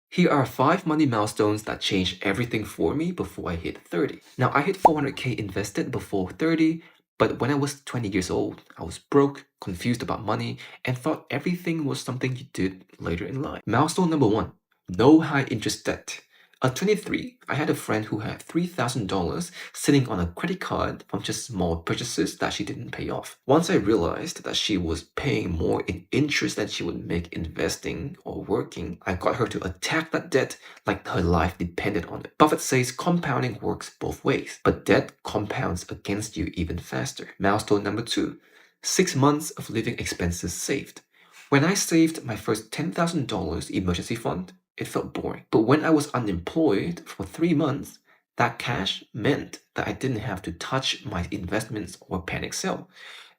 Here are 5 money milestones that changed everything for me before I hit 30. Now, I hit 400k invested before 30, but when I was 20 years old, I was broke, confused about money, and thought everything was something you did later in life. Milestone number 1, no high interest debt. At 23, I had a friend who had $3,000 sitting on a credit card from just small purchases that she didn't pay off. Once I realized that she was paying more in interest than she would make investing or working, I got her to attack that debt like her life depended on it. Buffett says compounding works both ways, but debt compounds against you even faster. Milestone number 2, 6 months of living expenses saved. When I saved my first $10,000 emergency fund, it felt boring. But when I was unemployed for 3 months, that cash meant that I didn't have to touch my investments or panic sell.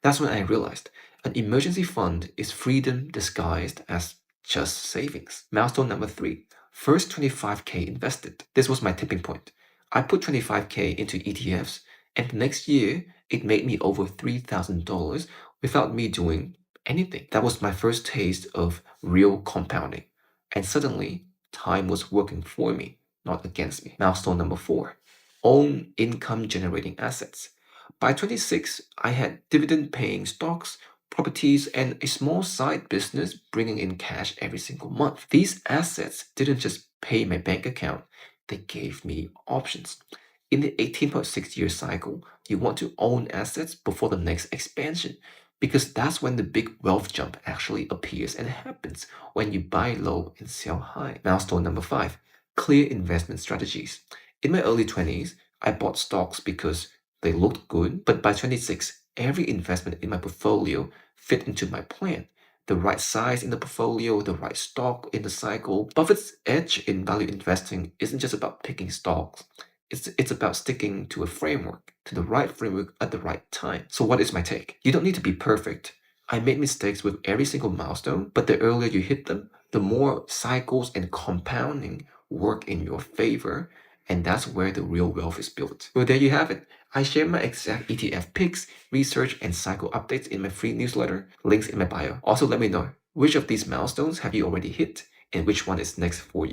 That's when I realized an emergency fund is freedom disguised as just savings. Milestone number 3, first 25k invested. This was my tipping point. I put 25k into ETFs, and the next year it made me over $3,000 without me doing anything. That was my first taste of real compounding. And suddenly, time was working for me, not against me. Milestone number 4, own income generating assets. By 26, I had dividend paying stocks, properties, and a small side business bringing in cash every single month. These assets didn't just pay my bank account, they gave me options. In the 18.6-year cycle, you want to own assets before the next expansion, because that's when the big wealth jump actually appears and happens, when you buy low and sell high. Milestone number 5, clear investment strategies. In my early 20s, I bought stocks because they looked good, but by 26, every investment in my portfolio fit into my plan. The right size in the portfolio, the right stock in the cycle. Buffett's edge in value investing isn't just about picking stocks. It's about sticking to a framework, to the right framework at the right time. So what is my take? You don't need to be perfect. I made mistakes with every single milestone, but the earlier you hit them, the more cycles and compounding work in your favor, and that's where the real wealth is built. Well, there you have it. I share my exact ETF picks, research, and cycle updates in my free newsletter. Links in my bio. Also, let me know, which of these milestones have you already hit, and which one is next for you?